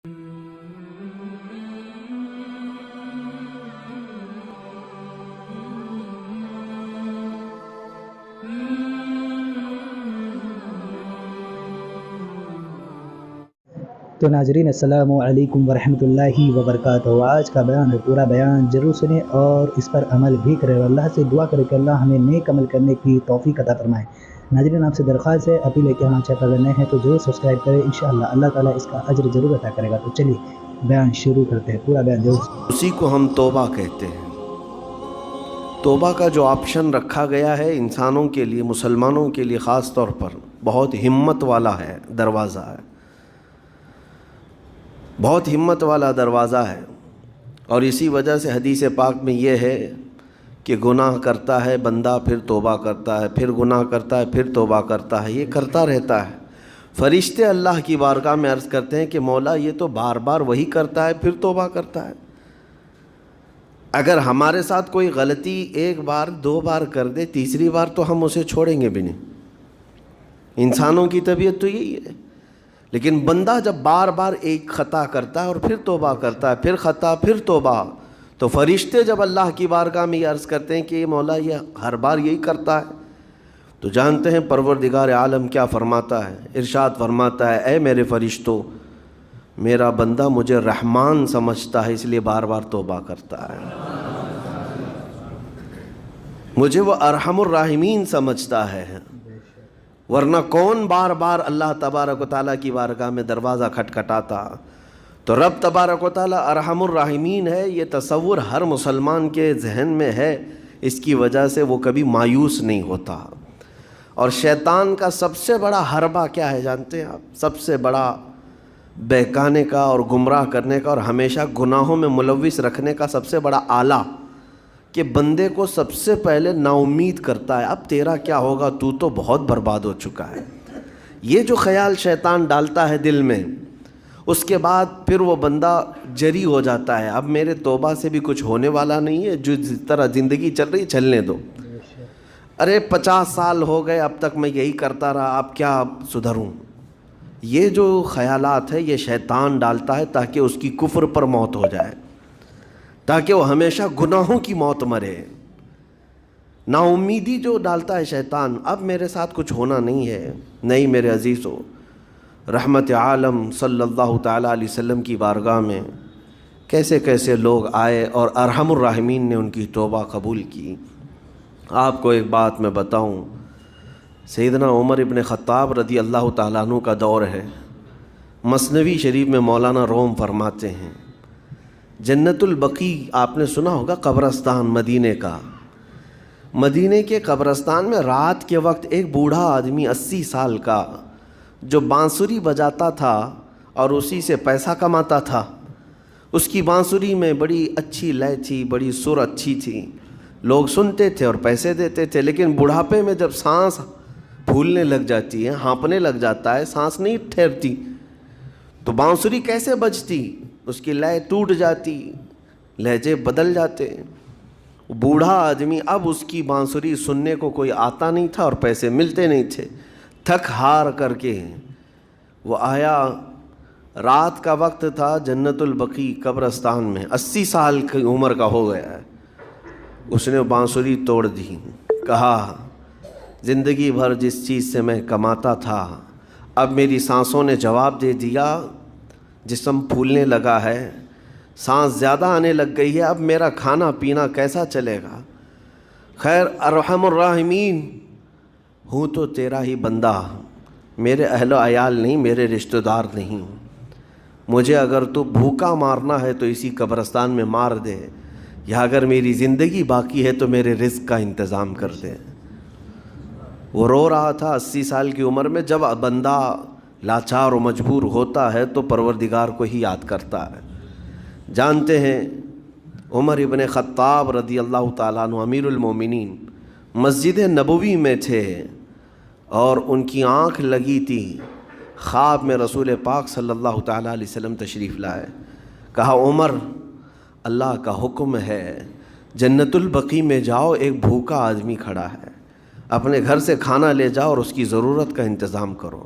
تو ناظرین السلام علیکم ورحمۃ اللہ وبرکاتہ۔ آج کا بیان ہے، پورا بیان ضرور سنیں اور اس پر عمل بھی کریں اور اللہ سے دعا کریں کہ اللہ ہمیں نیک عمل کرنے کی توفیق عطا فرمائے۔ ناظرین آپ سے درخواست ہے، اپیل ہے کہ ہمارے چینل پر نئے ہیں تو ضرور سبسکرائب کریں، انشاءاللہ اللہ تعالیٰ اس کا اجر ضرور عطا کرے گا۔ تو چلیے بیان شروع کرتے ہیں، پورا بیان ضرور۔ اسی کو ہم توبہ کہتے ہیں۔ توبہ کا جو آپشن رکھا گیا ہے انسانوں کے لیے، مسلمانوں کے لیے خاص طور پر، بہت ہمت والا ہے دروازہ ہے، بہت ہمت والا دروازہ ہے۔ اور اسی وجہ سے حدیث پاک میں یہ ہے کہ گناہ کرتا ہے بندہ، پھر توبہ کرتا ہے، پھر گناہ کرتا ہے، پھر توبہ کرتا ہے، یہ کرتا رہتا ہے۔ فرشتے اللہ کی بارگاہ میں عرض کرتے ہیں کہ مولا یہ تو بار بار وہی کرتا ہے، پھر توبہ کرتا ہے۔ اگر ہمارے ساتھ کوئی غلطی ایک بار دو بار کر دے، تیسری بار تو ہم اسے چھوڑیں گے بھی نہیں۔ انسانوں کی طبیعت تو یہی ہے۔ لیکن بندہ جب بار بار ایک خطا کرتا ہے اور پھر توبہ کرتا ہے، پھر خطا پھر توبہ، تو فرشتے جب اللہ کی بارگاہ میں یہ عرض کرتے ہیں کہ یہ مولا یہ ہر بار یہی کرتا ہے، تو جانتے ہیں پروردگار عالم کیا فرماتا ہے، ارشاد فرماتا ہے اے میرے فرشتوں، میرا بندہ مجھے رحمان سمجھتا ہے اس لیے بار بار توبہ کرتا ہے، مجھے وہ ارحم الراحمین سمجھتا ہے، ورنہ کون بار بار اللہ تبارک و تعالیٰ کی بارگاہ میں دروازہ کھٹکھٹاتا۔ تو رب تبارک و تعالیٰ ارحم الراحمین ہے، یہ تصور ہر مسلمان کے ذہن میں ہے، اس کی وجہ سے وہ کبھی مایوس نہیں ہوتا۔ اور شیطان کا سب سے بڑا حربہ کیا ہے جانتے ہیں آپ؟ سب سے بڑا بہکانے کا اور گمراہ کرنے کا اور ہمیشہ گناہوں میں ملوث رکھنے کا سب سے بڑا آلہ کہ بندے کو سب سے پہلے نا امید کرتا ہے، اب تیرا کیا ہوگا، تو تو بہت برباد ہو چکا ہے۔ یہ جو خیال شیطان ڈالتا ہے دل میں، اس کے بعد پھر وہ بندہ جری ہو جاتا ہے، اب میرے توبہ سے بھی کچھ ہونے والا نہیں ہے، جو جس طرح زندگی چل رہی چلنے دو، ارے 50 سال ہو گئے اب تک میں یہی کرتا رہا، اب کیا سدھروں۔ یہ جو خیالات ہے یہ شیطان ڈالتا ہے تاکہ اس کی کفر پر موت ہو جائے، تاکہ وہ ہمیشہ گناہوں کی موت مرے۔ نا امیدی جو ڈالتا ہے شیطان، اب میرے ساتھ کچھ ہونا نہیں ہے۔ نہیں میرے عزیزو، رحمت عالم صلی اللہ تعالیٰ علیہ وسلم کی بارگاہ میں کیسے کیسے لوگ آئے اور ارحم الراحمین نے ان کی توبہ قبول کی۔ آپ کو ایک بات میں بتاؤں، سیدنا عمر ابن خطاب رضی اللہ تعالیٰ عنہ کا دور ہے۔ مثنوی شریف میں مولانا روم فرماتے ہیں، جنت البقیع آپ نے سنا ہوگا، قبرستان مدینے کا، مدینے کے قبرستان میں رات کے وقت ایک بوڑھا آدمی 80 سال کا جو بانسری بجاتا تھا اور اسی سے پیسہ کماتا تھا، اس کی بانسری میں بڑی اچھی لے تھی، بڑی سر اچھی تھی، لوگ سنتے تھے اور پیسے دیتے تھے، لیکن بڑھاپے میں جب سانس پھولنے لگ جاتی ہے، ہانپنے لگ جاتا ہے، سانس نہیں ٹھہرتی، تو بانسری کیسے بجتی؟ اس کی لے ٹوٹ جاتی، لہجے بدل جاتے۔ بوڑھا آدمی، اب اس کی بانسری سننے کو کوئی آتا نہیں تھا اور پیسے ملتے نہیں تھے، تھک ہار کر کے وہ آیا، رات کا وقت تھا، جنت البقیع قبرستان میں، 80 سال کی عمر کا ہو گیا ہے، اس نے بانسری توڑ دی، کہا زندگی بھر جس چیز سے میں کماتا تھا اب میری سانسوں نے جواب دے دیا، جسم پھولنے لگا ہے، سانس زیادہ آنے لگ گئی ہے، اب میرا کھانا پینا کیسا چلے گا؟ خیر ارحم الراحمین ہوں تو تیرا ہی بندہ، میرے اہل و عیال نہیں، میرے رشتہ دار نہیں، مجھے اگر تو بھوکا مارنا ہے تو اسی قبرستان میں مار دے، یا اگر میری زندگی باقی ہے تو میرے رزق کا انتظام کر دے۔ وہ رو رہا تھا 80 سال کی عمر میں۔ جب بندہ لاچار و مجبور ہوتا ہے تو پروردگار کو ہی یاد کرتا ہے۔ جانتے ہیں عمر ابن خطاب رضی اللہ تعالیٰ عنہ امیر المومنین مسجد نبوی میں تھے اور ان کی آنکھ لگی تھی، خواب میں رسول پاک صلی اللہ تعالیٰ علیہ وسلم تشریف لائے، کہا عمر اللہ کا حکم ہے جنت البقیع میں جاؤ، ایک بھوکا آدمی کھڑا ہے، اپنے گھر سے کھانا لے جاؤ اور اس کی ضرورت کا انتظام کرو۔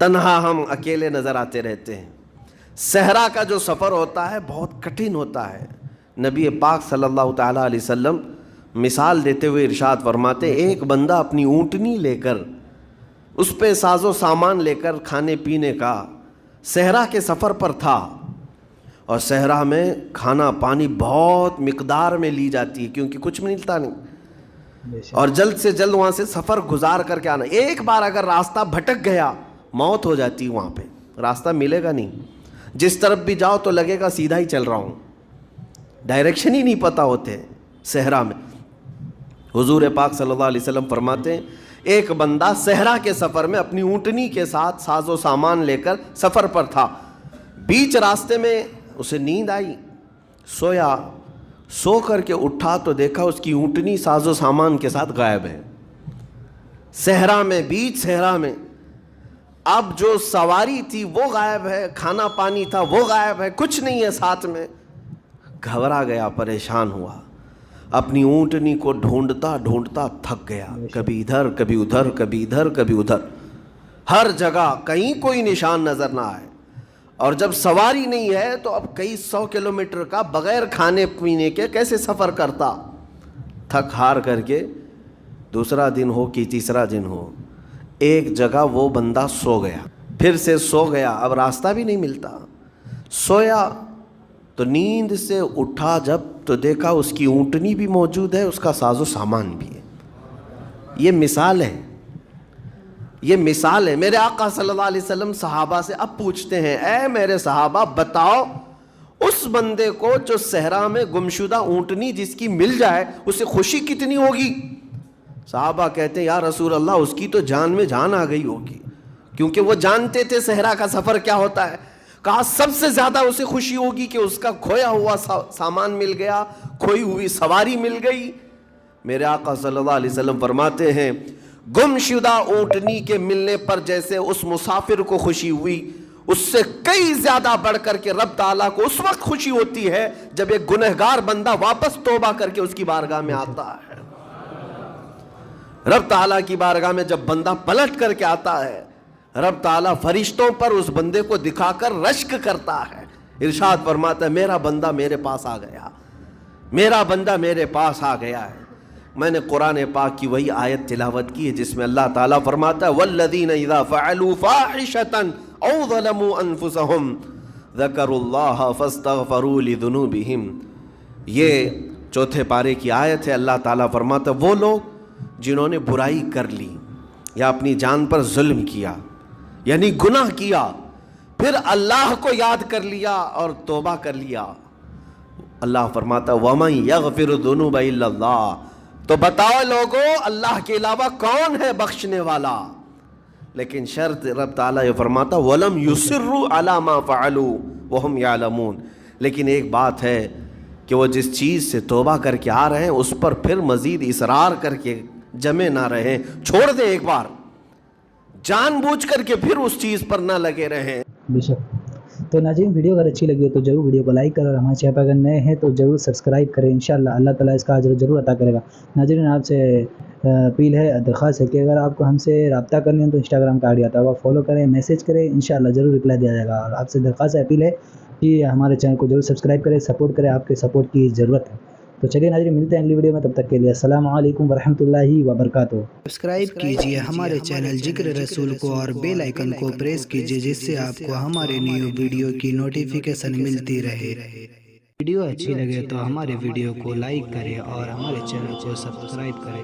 تنہا ہم اکیلے نظر آتے رہتے ہیں. صحرا کا جو سفر ہوتا ہے بہت کٹھن ہوتا ہے. نبی پاک صلی اللہ تعالیٰ علیہ وسلم مثال دیتے ہوئے ارشاد فرماتے ایک بندہ اپنی اونٹنی لے کر اس پہ ساز و سامان لے کر کھانے پینے کا صحرا کے سفر پر تھا, اور صحرا میں کھانا پانی بہت مقدار میں لی جاتی ہے کیونکہ کچھ ملتا نہیں, اور جلد سے جلد وہاں سے سفر گزار کر کے آنا. ایک بار اگر راستہ بھٹک گیا موت ہو جاتی ہے, وہاں پہ راستہ ملے گا نہیں. جس طرف بھی جاؤ تو لگے گا سیدھا ہی چل رہا ہوں, ڈائریکشن ہی نہیں پتہ ہوتے صحرا میں. حضور پاک صلی اللہ علیہ وسلم فرماتے ہیں ایک بندہ صحرا کے سفر میں اپنی اونٹنی کے ساتھ ساز و سامان لے کر سفر پر تھا. بیچ راستے میں اسے نیند آئی, سویا. سو کر کے اٹھا تو دیکھا اس کی اونٹنی ساز و سامان کے ساتھ غائب ہے صحرا میں, بیچ صحرا میں. اب جو سواری تھی وہ غائب ہے, کھانا پانی تھا وہ غائب ہے, کچھ نہیں ہے ساتھ میں. گھبرا گیا, پریشان ہوا, اپنی اونٹنی کو ڈھونڈتا ڈھونڈتا تھک گیا. کبھی ادھر کبھی ادھر, کبھی ادھر کبھی ادھر, ہر جگہ کہیں کوئی نشان نظر نہ آئے. اور جب سواری نہیں ہے تو اب کئی 100 کلومیٹر کا بغیر کھانے پینے کے کیسے سفر کرتا. تھک ہار کر کے دوسرا دن ہو کہ تیسرا دن ہو, ایک جگہ وہ بندہ سو گیا. پھر سے سو گیا, اب راستہ بھی نہیں ملتا. سویا تو نیند سے اٹھا جب تو دیکھا اس کی اونٹنی بھی موجود ہے, اس کا ساز و سامان بھی ہے. یہ مثال ہے, یہ مثال ہے. میرے آقا صلی اللہ علیہ وسلم صحابہ سے اب پوچھتے ہیں اے میرے صحابہ بتاؤ اس بندے کو جو صحرا میں گمشدہ اونٹنی جس کی مل جائے اسے خوشی کتنی ہوگی. صحابہ کہتے ہیں یا رسول اللہ اس کی تو جان میں جان آ گئی ہوگی, کیونکہ وہ جانتے تھے صحرا کا سفر کیا ہوتا ہے. کہا سب سے زیادہ اسے خوشی ہوگی کہ اس کا کھویا ہوا سامان مل گیا, کھوئی ہوئی سواری مل گئی. میرے آقا صلی اللہ علیہ وسلم فرماتے ہیں گمشدہ اونٹنی کے ملنے پر جیسے اس مسافر کو خوشی ہوئی, اس سے کئی زیادہ بڑھ کر کے رب تعالیٰ کو اس وقت خوشی ہوتی ہے جب ایک گنہگار بندہ واپس توبہ کر کے اس کی بارگاہ میں آتا ہے. رب تعالیٰ کی بارگاہ میں جب بندہ پلٹ کر کے آتا ہے, رب تعالیٰ فرشتوں پر اس بندے کو دکھا کر رشک کرتا ہے. ارشاد فرماتا ہے میرا بندہ میرے پاس آ گیا, میرا بندہ میرے پاس آ گیا ہے. میں نے قرآن پاک کی وہی آیت تلاوت کی ہے جس میں اللہ تعالیٰ فرماتا ہے والذین اذا فعلوا فاحشۃ او ظلموا انفسهم ذکروا اللہ فاستغفروا لذنوبہم. یہ چوتھے پارے کی آیت ہے. اللہ تعالیٰ فرماتا ہے وہ لوگ جنہوں نے برائی کر لی یا اپنی جان پر ظلم کیا یعنی گناہ کیا, پھر اللہ کو یاد کر لیا اور توبہ کر لیا. اللہ فرماتا وَمَن يَغْفِرُ الذُّنُوبَ إِلَّا اللَّهُ, تو بتاؤ لوگو اللہ کے علاوہ کون ہے بخشنے والا. لیکن شرط رب تعالیٰ یہ فرماتا وَلَمْ يُصِرُّوا عَلَى مَا فَعَلُوا وَهُمْ يَعْلَمُونَ. لیکن ایک بات ہے کہ وہ جس چیز سے توبہ کر کے آ رہے ہیں اس پر پھر مزید اصرار کر کے جمے نہ رہیں, چھوڑ دیں ایک بار, جان بوجھ کر کے پھر اس چیز پر نہ لگے رہیں. بے شک. تو ناظرین ویڈیو اگر اچھی لگی ہو تو ضرور ویڈیو کو لائک کریں, اور ہمارے چینل پر اگر نئے ہیں تو ضرور سبسکرائب کریں. انشاءاللہ اللہ تعالیٰ اس کا اجر ضرور عطا کرے گا. ناظرین آپ سے اپیل ہے, درخواست ہے کہ اگر آپ کو ہم سے رابطہ کرنی ہے تو انسٹاگرام کا آئی ڈی آتا ہے, وہ فالو کریں, میسیج کریں, انشاءاللہ ضرور رپلائی دیا جائے گا. اور آپ سے درخواست ہے, اپیل ہے کہ ہمارے چینل کو ضرور سبسکرائب کریں, سپورٹ کریں, آپ کے سپورٹ کی ضرورت ہے. تو چلیے ناظرین ملتے ہیں اگلی ویڈیو میں, تب تک کے لیے السلام علیکم ورحمۃ اللہ وبرکاتہ. سبسکرائب کیجئے ہمارے چینل ذکر رسول کو اور بیل آئیکن کو پریس کیجئے جس سے آپ کو ہمارے نیو ویڈیو کی نوٹیفیکیشن ملتی رہے. ویڈیو اچھی لگے تو ہمارے ویڈیو کو لائک کریں اور ہمارے چینل کو سبسکرائب کریں.